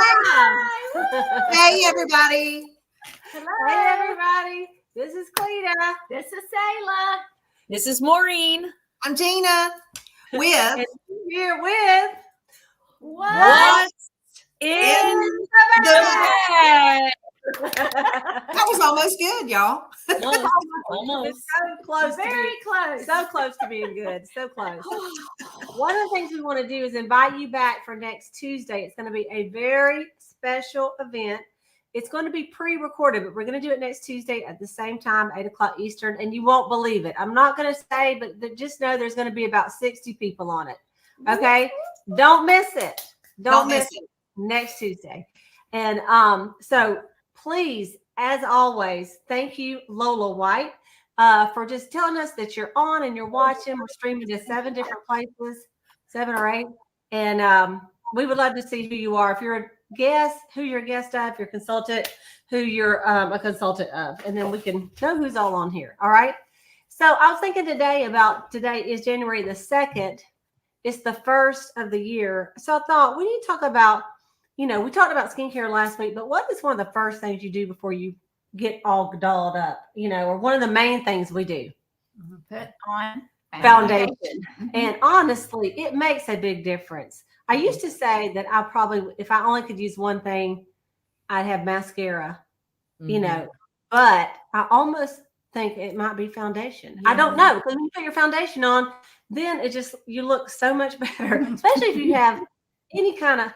Hi. Hey, everybody. Hello. Hey, everybody. This is Cleta. This is Sayla. This is Maureen. I'm Gina. And here with What's in the bag? That was almost good, y'all. Almost. So close. Very close. So close to being good. So close. One of the things we want to do is invite you back for next Tuesday. It's going to be a very special event. It's going to be pre-recorded, but we're going to do it next Tuesday at the same time, 8 o'clock Eastern, and you won't believe it. I'm not going to say, but just know there's going to be about 60 people on it. Okay? Don't miss it. Don't miss it. Next Tuesday. And so please, as always, thank you, Lola White, for just telling us that you're on and you're watching. We're streaming to 7 different places, 7 or 8. And we would love to see who you are. If you're a guest, who you're a guest of, if you're a consultant, who you're a consultant of. And then we can know who's all on here. All right. So I was thinking today is January the 2nd. It's the first of the year. So I thought we need to talk about, we talked about skincare last week, but what is one of the first things you do before you get all dolled up, or one of the main things we do? Put on foundation. And honestly, it makes a big difference. I used to say that I probably, if I only could use one thing, I'd have mascara, but I almost think it might be foundation. Yeah. I don't know, because when you put your foundation on, then you look so much better, especially if you have any kind of,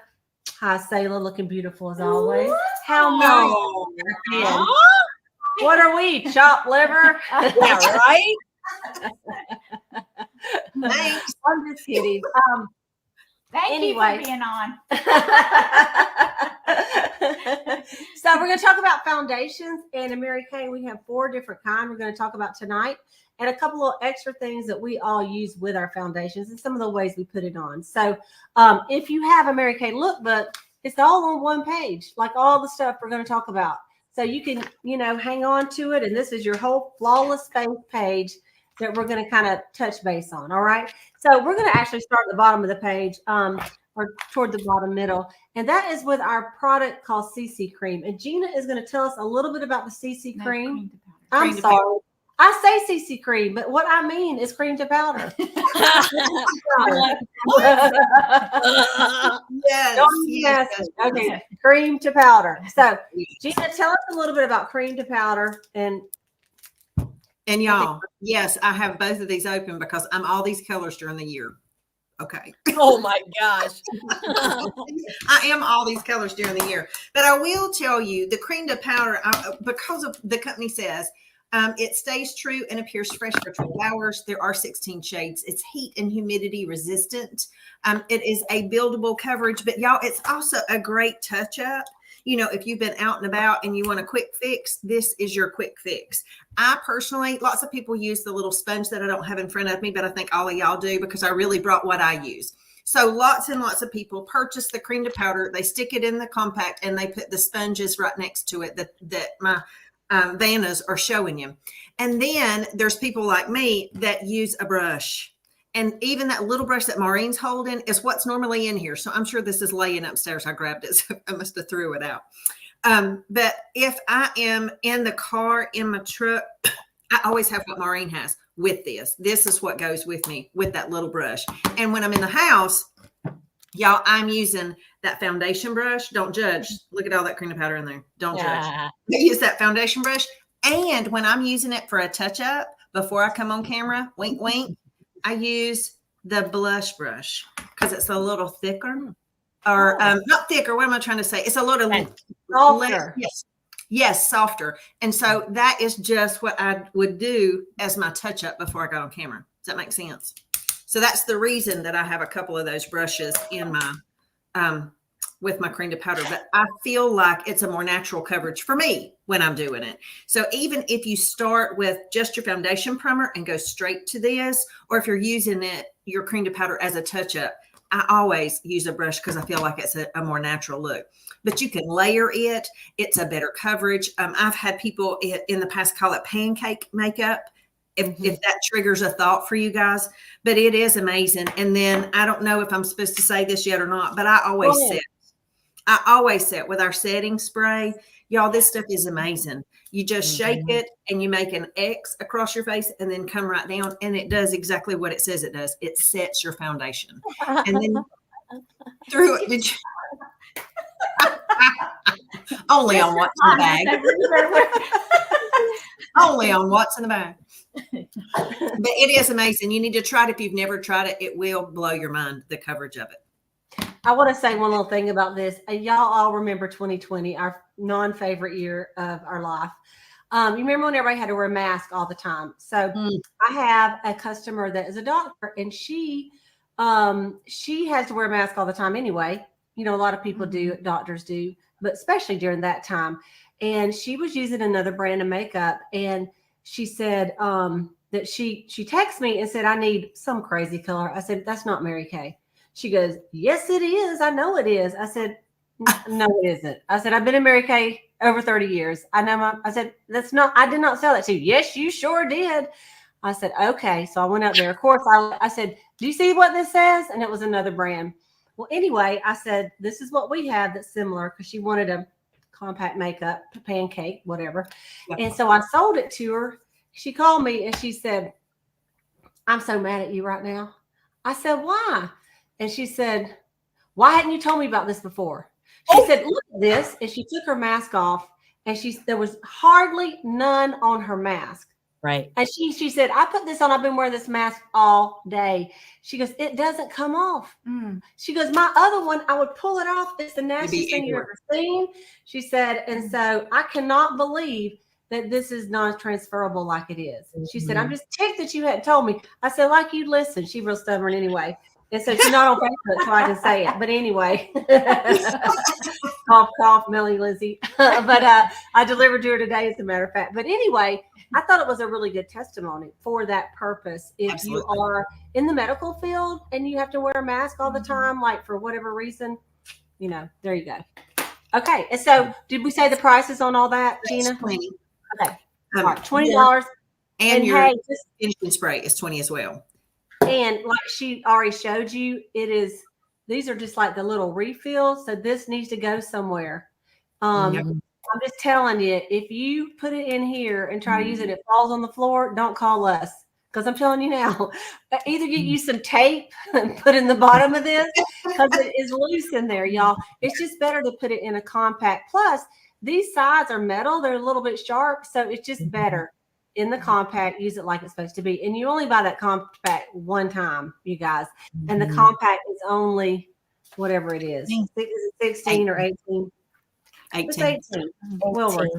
hi, Sayla, looking beautiful as always. How nice. What are we, chopped liver? Yeah, right? Thanks. I'm just kidding. Thank you for being on. So we're going to talk about foundations, and in Mary Kay, we have 4 different kinds we're going to talk about tonight, and a couple of extra things that we all use with our foundations and some of the ways we put it on. So if you have a Mary Kay lookbook, it's all on one page, like all the stuff we're going to talk about. So you can, hang on to it, and this is your whole flawless face page that we're going to kind of touch base on. All right. So we're going to actually start at the bottom of the page, or toward the bottom middle. And that is with our product called CC Cream. And Gina is going to tell us a little bit about the CC Cream. I'm sorry. I say CC Cream, but what I mean is cream to powder. Yes. Okay. Cream to powder. So Gina, tell us a little bit about cream to powder. And y'all, yes, I have both of these open because I'm all these colors during the year. Okay. Oh my gosh. I am all these colors during the year. But I will tell you, the cream to powder, because of the company says, it stays true and appears fresh for 12 hours. There are 16 shades. It's heat and humidity resistant. It is a buildable coverage, but y'all, it's also a great touch up. If you've been out and about and you want a quick fix, this is your quick fix. I personally, lots of people use the little sponge that I don't have in front of me, but I think all of y'all do because I really brought what I use. So lots and lots of people purchase the cream to powder. They stick it in the compact and they put the sponges right next to it that my Vannas are showing you. And then there's people like me that use a brush. And even that little brush that Maureen's holding is what's normally in here. So I'm sure this is laying upstairs. I grabbed it, so I must have threw it out. But if I am in the car, in my truck, I always have what Maureen has with this. This is what goes with me with that little brush. And when I'm in the house, y'all, I'm using that foundation brush. Don't judge. Look at all that cream of powder in there. Don't judge. I use that foundation brush. And when I'm using it for a touch-up, before I come on camera, wink, wink, I use the blush brush because it's a little thicker, or not thicker. What am I trying to say? It's a little softer. Yes, softer. And so that is just what I would do as my touch-up before I go on camera. Does that make sense? So that's the reason that I have a couple of those brushes in my with my cream to powder, but I feel like it's a more natural coverage for me when I'm doing it. So even if you start with just your foundation primer and go straight to this, or if you're using your cream to powder as a touch-up, I always use a brush because I feel like it's a more natural look. But you can layer it. It's a better coverage. I've had people in the past call it pancake makeup, if that triggers a thought for you guys. But it is amazing. And then I don't know if I'm supposed to say this yet or not, but I always said, I always say it with our setting spray. Y'all, this stuff is amazing. You just shake it and you make an X across your face and then come right down, and it does exactly what it says it does. It sets your foundation. And then through it, did you? Only on what's in the bag. Only on what's in the bag. But it is amazing. You need to try it. If you've never tried it, it will blow your mind, the coverage of it. I want to say one little thing about this. Y'all all remember 2020, our non-favorite year of our life. You remember when everybody had to wear a mask all the time? So I have a customer that is a doctor, and she has to wear a mask all the time anyway. You know, a lot of people do, doctors do, but especially during that time. And she was using another brand of makeup, and she said that she texted me and said, I need some crazy color. I said, that's not Mary Kay. She goes, yes, it is. I know it is. I said, no, it isn't. I said, I've been in Mary Kay over 30 years. I said, I did not sell that to you. Yes, you sure did. I said, okay. So I went up there. Of course, I said, do you see what this says? And it was another brand. Well, anyway, I said, this is what we have that's similar, because she wanted a compact makeup, pancake, whatever. Yep. And so I sold it to her. She called me and she said, I'm so mad at you right now. I said, why? And she said, why hadn't you told me about this before? She said, look at this. And she took her mask off, and there was hardly none on her mask. Right. And she said, I put this on. I've been wearing this mask all day. She goes, it doesn't come off. She goes, my other one, I would pull it off. It's the nastiest thing you've ever seen. She said, and so I cannot believe that this is non-transferable like it is. She said, I'm just ticked that you hadn't told me. I said, like you'd listen. She's real stubborn anyway. And so she's not on Facebook, so I can say it. But anyway, cough, cough, Melly Lizzie. But I delivered to her today, as a matter of fact. But anyway, I thought it was a really good testimony for that purpose. If Absolutely. You are in the medical field and you have to wear a mask all the time, like for whatever reason, you know, there you go. Okay. And so did we say the prices on all that, Gina? 20. Okay. All right, $20. And your finishing spray is 20 as well. And like she already showed you, these are just like the little refills. So this needs to go somewhere. I'm just telling you, if you put it in here and try to use it, it falls on the floor, don't call us. Because I'm telling you now, either get you some tape and put in the bottom of this, because it is loose in there, y'all. It's just better to put it in a compact. Plus, these sides are metal. They're a little bit sharp. So it's just better. In the compact, use it like it's supposed to be. And you only buy that compact one time, you guys. And the compact is only whatever it is. Is it 16 or 18? 18. It's 18. Will work.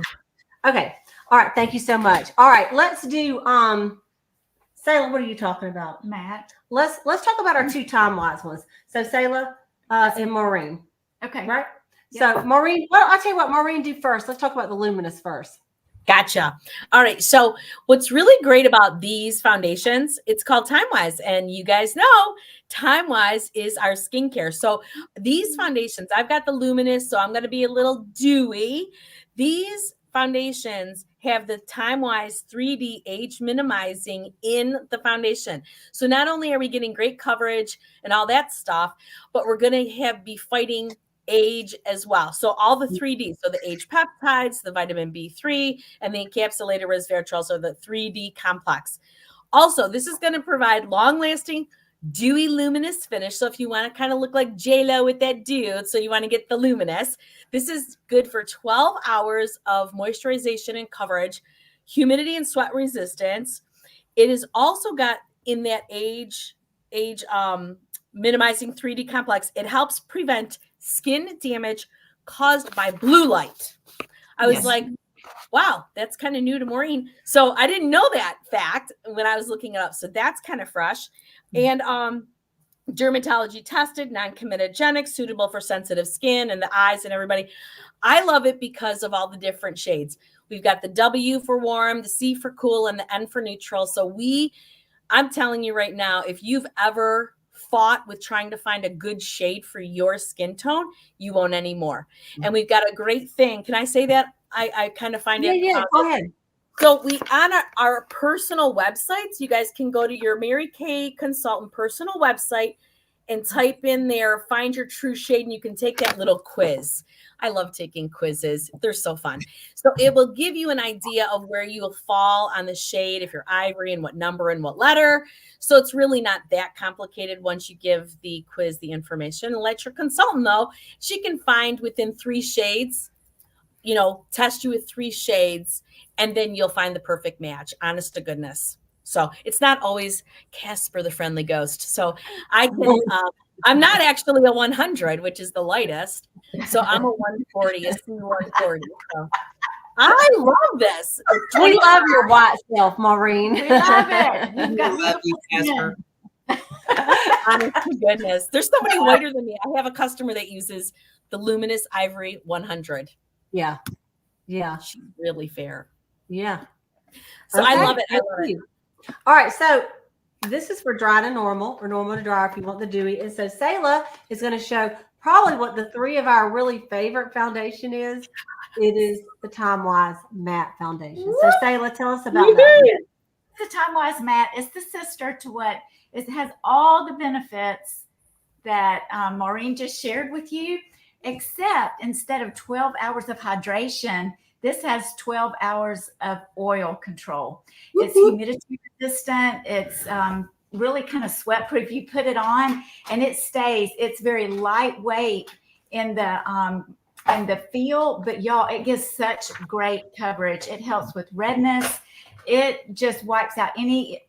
Okay. All right. Thank you so much. All right. Let's do Sayla, what are you talking about? Matt. Let's talk about our two TimeWise ones. So Sayla and Maureen. Okay. Right? Yep. So Maureen, well, I'll tell you what, Maureen, do first. Let's talk about the Luminous first. Gotcha. All right. So what's really great about these foundations, it's called TimeWise. And you guys know TimeWise is our skincare. So these foundations, I've got the Luminous, so I'm going to be a little dewy. These foundations have the TimeWise 3D age minimizing in the foundation. So not only are we getting great coverage and all that stuff, but we're going to be fighting age as well. So all the 3D, so the age peptides, the vitamin B3, and the encapsulated resveratrol, so the 3D complex. Also, this is going to provide long-lasting, dewy, luminous finish. So if you want to kind of look like J-Lo with that dude, so you want to get the Luminous, this is good for 12 hours of moisturization and coverage, humidity and sweat resistance. It is also got in that age minimizing 3D complex. It helps prevent skin damage caused by blue light. I was like, wow, that's kind of new to Maureen. So I didn't know that fact when I was looking it up. So that's kind of fresh. And dermatology tested, non-comedogenic, suitable for sensitive skin and the eyes and everybody. I love it because of all the different shades. We've got the W for warm, the C for cool, and the N for neutral. So I'm telling you right now, if you've ever fought with trying to find a good shade for your skin tone, you won't anymore. And we've got a great thing. Can I say that? I kind of find it. Yeah, go ahead. So we on our personal websites, you guys can go to your Mary Kay consultant personal website and type in there, find your true shade, and you can take that little quiz. I love taking quizzes. They're so fun. So it will give you an idea of where you'll fall on the shade, if you're ivory and what number and what letter. So it's really not that complicated once you give the quiz the information. And let your consultant know. She can find within 3 shades, test you with 3 shades, and then you'll find the perfect match. Honest to goodness. So it's not always Casper the Friendly Ghost. So I can, I'm not actually a 100, which is the lightest. So I'm a 140, a C140. So I love this. We love your white self, Maureen. We love it. You've got Love you, Casper. Honest to goodness. There's somebody whiter than me. I have a customer that uses the Luminous Ivory 100. Yeah. Yeah. She's really fair. Yeah. So I love it. I love it. All right. So this is for dry to normal or normal to dry if you want the dewy. And so Selah is going to show probably what the 3 of our really favorite foundation is. It is the TimeWise matte foundation. So Selah, tell us about that. The TimeWise matte is the sister to what it has all the benefits that Maureen just shared with you, except instead of 12 hours of hydration, this has 12 hours of oil control. It's humidity resistant. It's really kind of sweat proof. You put it on and it stays. It's very lightweight in the feel, but y'all, it gives such great coverage. It helps with redness. It just wipes out any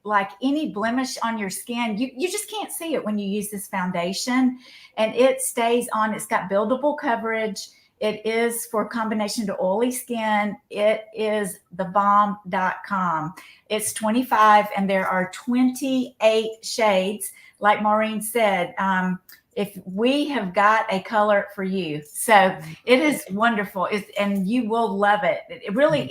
blemish on your skin. You just can't see it when you use this foundation, and it stays on. It's got buildable coverage. It is for combination to oily skin. It is thebomb.com. It's 25 and there are 28 shades. Like Maureen said, if we have got a color for you. So it is wonderful. And you will love it. It really,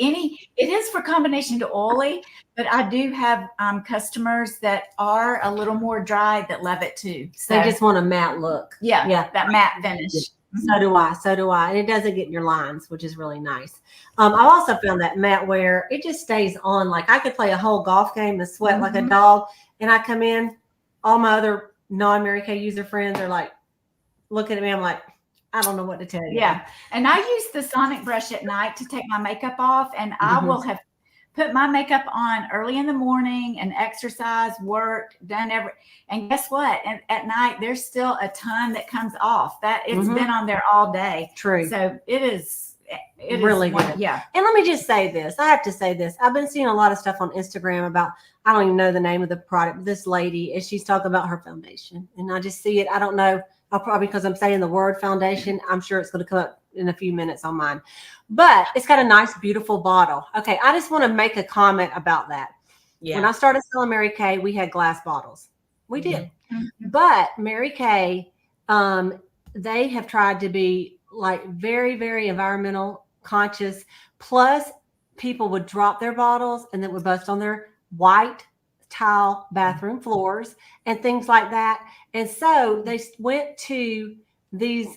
it is for combination to oily, but I do have customers that are a little more dry that love it too. So They just want a matte look. yeah, that matte finish. So do I. And it doesn't get in your lines, which is really nice. I've also found that matte wear, it just stays on. Like I could play a whole golf game and sweat like a dog. And I come in, all my other non-Mary Kay user friends are like looking at me. I'm like, I don't know what to tell you. Yeah. And I use the sonic brush at night to take my makeup off, and I will have put my makeup on early in the morning and exercise, worked, done and guess what? And at night, there's still a ton that comes off. That it's been on there all day. True. So it is really good. Yeah. And let me just say this. I have to say this. I've been seeing a lot of stuff on Instagram about, I don't even know the name of the product, but this lady, and she's talking about her foundation. And I just see it. I don't know. I'll probably, because I'm saying the word foundation, I'm sure it's going to come up in a few minutes on mine. But it's got a nice, beautiful bottle. Okay. I just want to make a comment about that. Yeah. When I started selling Mary Kay, we had glass bottles. We did. But Mary Kay, they have tried to be like very, very environmental conscious. Plus, people would drop their bottles and then would bust on their white tile bathroom floors and things like that. And so they went to these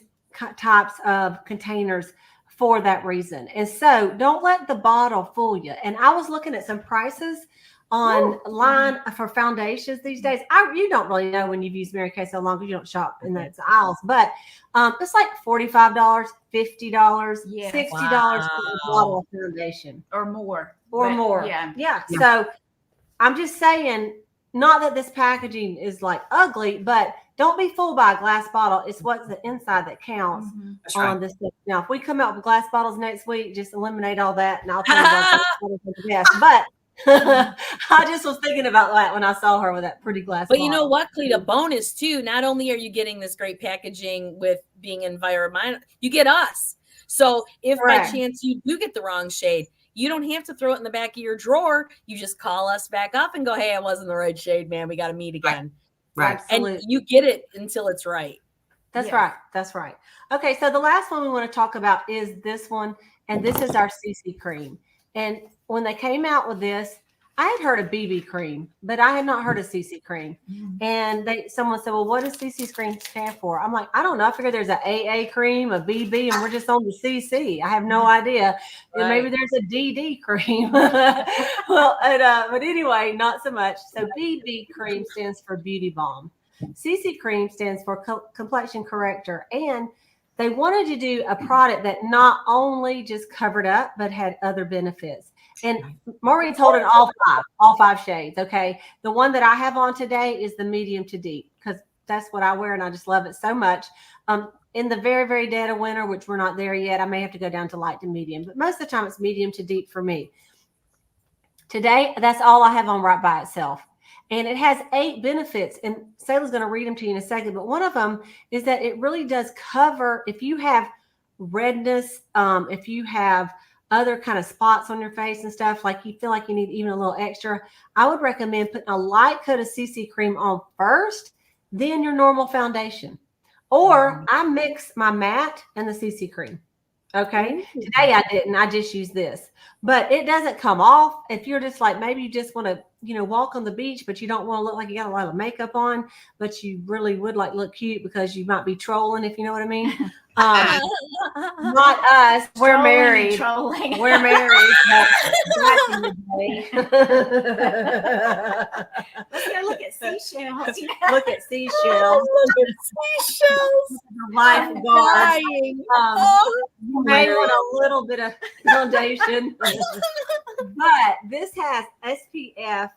types of containers for that reason. And so don't let the bottle fool you. And I was looking at some prices online for foundations these days. You don't really know when you've used Mary Kay so long because you don't shop in those aisles, but it's like $45, $50, $60 for a bottle of foundation or more. Yeah. So I'm just saying, not that this packaging is like ugly, but don't be fooled by a glass bottle. It's what's the inside that counts on this thing. Now, if we come out with glass bottles next week, just eliminate all that, and I'll tell you about the best. But I just was thinking about that when I saw her with that pretty glass But bottle. you know what, Cleta? Bonus too. Not only are you getting this great packaging with being environmental, you get us. So if by chance you do get the wrong shade, you don't have to throw it in the back of your drawer. You just call us back up and go, hey, I wasn't the right shade, man. We got to meet again. Right. And you get it until it's right. That's right. That's right. Okay. So the last one we want to talk about is this one. And this is our CC cream. And when they came out with this, I had heard of BB cream, but I had not heard of CC cream. And someone said, well, what does CC cream stand for? I'm like, I don't know. I figured there's an AA cream, a BB, and we're just on the CC. I have no idea. And maybe there's a DD cream. But anyway, not so much. So BB cream stands for Beauty Balm. CC cream stands for complexion corrector. And they wanted to do a product that not only just covered up, but had other benefits. And Maureen's holding all five shades. Okay. The one that I have on today is the medium to deep because that's what I wear and I just love it so much. In the very, very dead of winter, which we're not there yet, I may have to go down to light to medium, but most of the time it's medium to deep for me. Today, that's all I have on right by itself. And it has 8 benefits. And Sayla's going to read them to you in a second. But one of them is that it really does cover if you have redness, if you have other kind of spots on your face and stuff, like you feel like you need even a little extra, I would recommend putting a light coat of CC cream on first, then your normal foundation. Or I mix my matte and the CC cream. Okay. Today I didn't. I just used this. But it doesn't come off. If you're just like, maybe you just want to, walk on the beach, but you don't want to look like you got a lot of makeup on, but you really would like look cute because you might be trolling, if you know what I mean. Not us. We're married. We're married. Back in the day. Let's go look at seashells. Look at seashells. Look at seashells. Life guard. You may want a little bit of foundation. But this has SPF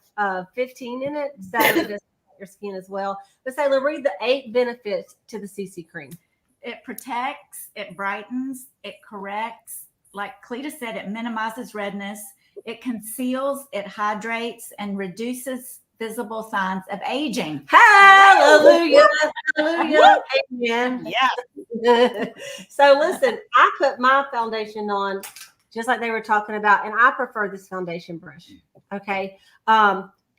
15 in it, so it doesn't affect your skin as well. But Sayla, read the 8 benefits to the CC cream. It protects, it brightens, it corrects. Like Cleta said, it minimizes redness, it conceals, it hydrates, and reduces visible signs of aging. Hallelujah. Hallelujah. Amen. Yeah. So listen, I put my foundation on just like they were talking about, and I prefer this foundation brush. Okay.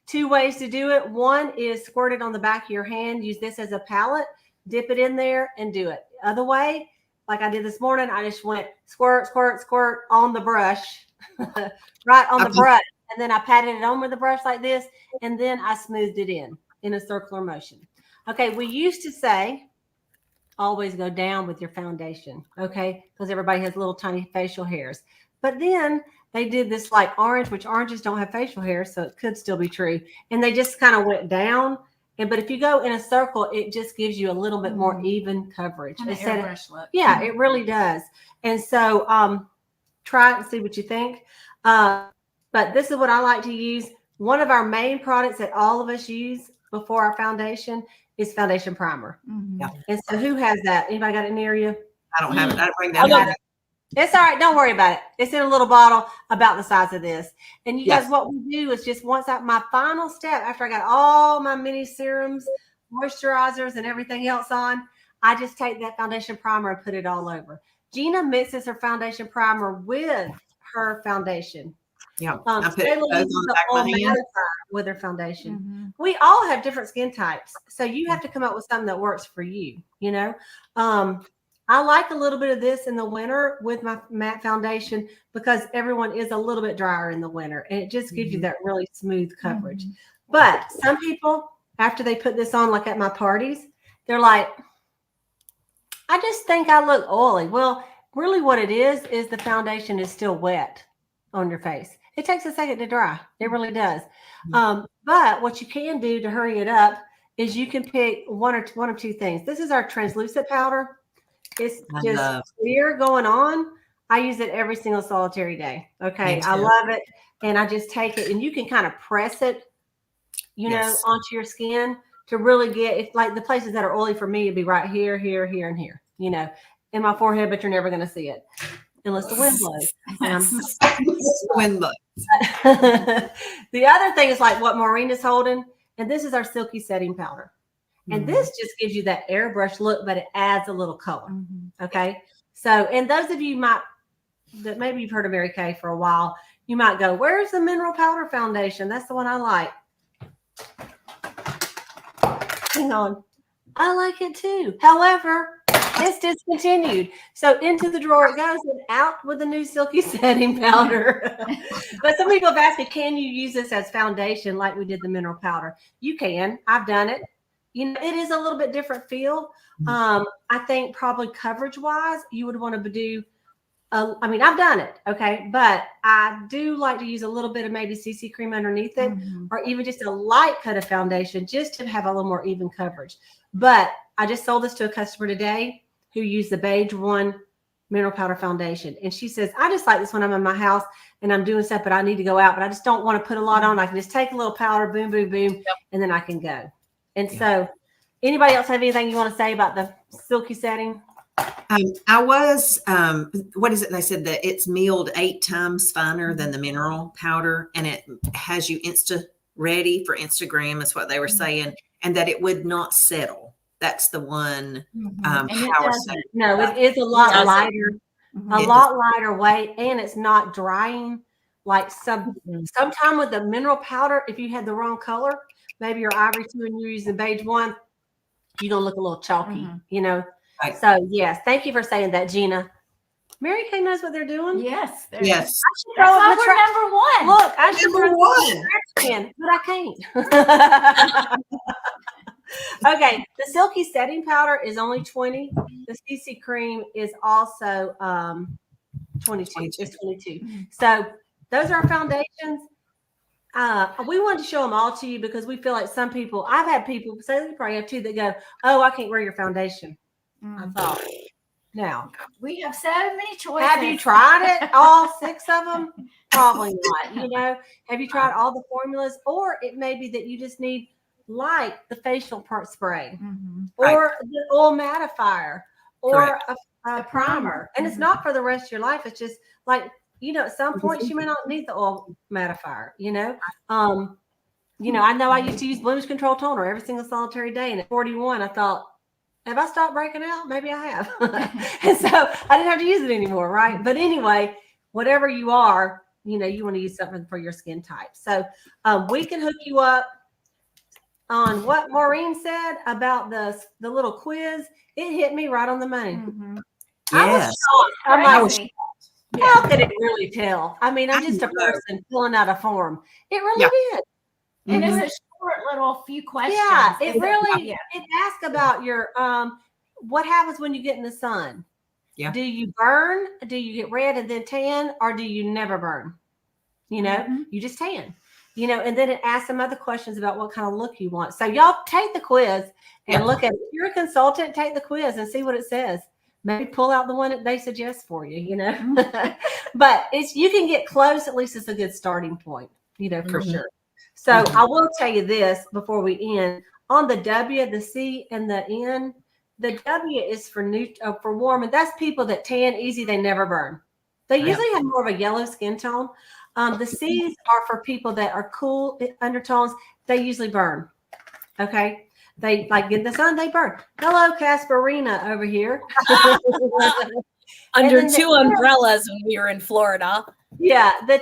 2 ways to do it. One is squirt it on the back of your hand. Use this as a palette, dip it in there and do it. Other way, like I did this morning, I just went squirt, squirt, squirt on the brush, right on the brush. And then I patted it on with the brush like this. And then I smoothed it in a circular motion. Okay. We used to say, always go down with your foundation. Okay. Because everybody has little tiny facial hairs. But then they did this like orange, which oranges don't have facial hair. So it could still be true. And they just kind of went down. But if you go in a circle, it just gives you a little bit more even coverage. Yeah, it really does. And so try it and see what you think. But this is what I like to use. One of our main products that all of us use before our foundation is foundation primer. Yeah. And so who has that? Anybody got it near you? I don't have it. I don't bring that. It's all right. Don't worry about it. It's in a little bottle about the size of this. And you guys, what we do is just once my final step, after I got all my mini serums, moisturizers, and everything else on, I just take that foundation primer and put it all over. Gina mixes her foundation primer with her foundation. Yeah. I put those on the back of my hand. With her foundation. We all have different skin types. So you have to come up with something that works for you, I like a little bit of this in the winter with my matte foundation because everyone is a little bit drier in the winter and it just gives you that really smooth coverage. But some people, after they put this on, like at my parties, they're like, I just think I look oily. Well, really what it is the foundation is still wet on your face. It takes a second to dry. It really does. But what you can do to hurry it up is you can pick one of 2 things. This is our translucent powder. It's just clear going on. I use it every single solitary day. Okay. I love it. And I just take it and you can kind of press it, onto your skin to really get it. Like the places that are oily for me would be right here, here, here, and here, in my forehead, but you're never going to see it unless the wind blows. Wind blows. The other thing is like what Maureen is holding. And this is our silky setting powder. And this just gives you that airbrush look, but it adds a little color. Okay. So, and those of you that maybe you've heard of Mary Kay for a while, you might go, where's the mineral powder foundation? That's the one I like. Hang on. I like it too. However, it's discontinued. So into the drawer it goes and out with the new silky setting powder. But some people have asked me, can you use this as foundation like we did the mineral powder? You can. I've done it. It is a little bit different feel. I think probably coverage wise, you would want to do I mean, I've done it, okay, but I do like to use a little bit of maybe CC cream underneath it, or even just a light coat of foundation, just to have a little more even coverage. But I just sold this to a customer today who used the Beige One mineral powder foundation, and she says, I just like this when I'm in my house and I'm doing stuff, but I need to go out, but I just don't want to put a lot on. I can just take a little powder, boom, boom, boom, and then I can go. And so, anybody else have anything you want to say about the silky setting? I was, what is it? They said that it's milled 8 times finer than the mineral powder, and it has you insta ready for Instagram, is what they were saying, and that it would not settle. That's the one And it power doesn't. setting. No, it is a lot lighter, a lot lighter weight, and it's not drying like sometime with the mineral powder. If you had the wrong color, maybe your ivory 2 and you're using Beige 1, you're gonna look a little chalky, you know. Right. So yes, thank you for saying that, Gina. Mary Kay knows what they're doing. Yes. Yes. That's why we're number one. Look, I should Number one. but I can't. Okay, the silky setting powder is only 20. The CC cream is also 22. It's 22. So those are our foundations. We wanted to show them all to you because we feel like some people, I've had people say, you probably have too, that go, oh, I can't wear your foundation. I thought, now, we have so many choices. have you tried it? All 6 of them? Probably not. You know, have you tried all the formulas? Or it may be that you just need like the facial part spray, or the oil mattifier, or a primer. And it's not for the rest of your life. It's just like, you know, at some point you may not need the oil mattifier, you know. You know, I know I used to use blemish control toner every single solitary day, and at 41, I thought, have I stopped breaking out? Maybe I have. And so I didn't have to use it anymore, right? But anyway, whatever you are, you know, you want to use something for your skin type. So we can hook you up on what Maureen said about the little quiz. It hit me right on the money. I was shocked. I'm like, how could it really tell? I mean, I'm just a person filling out a form. It really did. And it's a short little few questions. Yeah, it really, it asks about your, what happens when you get in the sun? Yeah. Do you burn? Do you get red and then tan? Or do you never burn? You know, you just tan. You know, and then it asks some other questions about what kind of look you want. So y'all take the quiz and look at it. If you're a consultant, take the quiz and see what it says. Maybe pull out the one that they suggest for you, you know. But it's, you can get close. At least it's a good starting point, you know, for sure. So I will tell you this before we end. On the W, the C, and the N, the W is for warm, and that's people that tan easy. They never burn. They usually have more of a yellow skin tone. The C's are for people that are cool undertones. They usually burn. Okay. They like get in the sun, they burn. Hello, Casperina over here. Under 2 umbrellas when we were in Florida. Yeah, the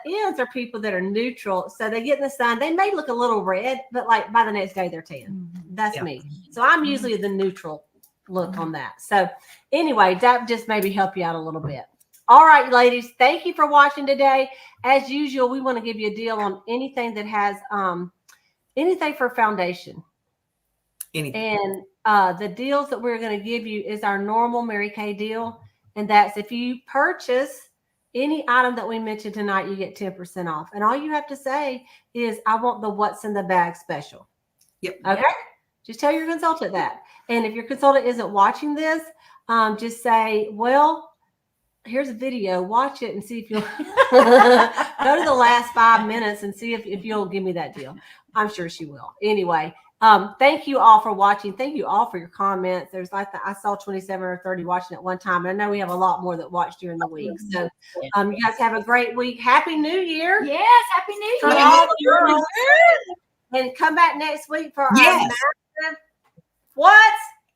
ends are people that are neutral. So they get in the sun. They may look a little red, but like by the next day they're tan. That's me. So I'm usually the neutral look on that. So anyway, that just maybe help you out a little bit. All right, ladies, thank you for watching today. As usual, we want to give you a deal on anything that has anything for foundation. Anything. And the deals that we're going to give you is our normal Mary Kay deal. And that's if you purchase any item that we mentioned tonight, you get 10% off. And all you have to say is, I want the what's in the bag special. Yep. Okay. Just tell your consultant that. And if your consultant isn't watching this, just say, well, here's a video, watch it and see if you'll go to the last 5 minutes and see if you'll give me that deal. I'm sure she will. Anyway, thank you all for watching. Thank you all for your comments. There's like I saw 27 or 30 watching at one time. And I know we have a lot more that watch during the week. So you guys have a great week. Happy New Year. Yes, Happy New Year. And come back next week for our massive What's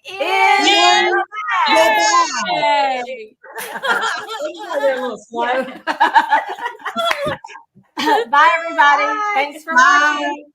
in the bag. They're a little slow. Bye, everybody. Thanks for watching.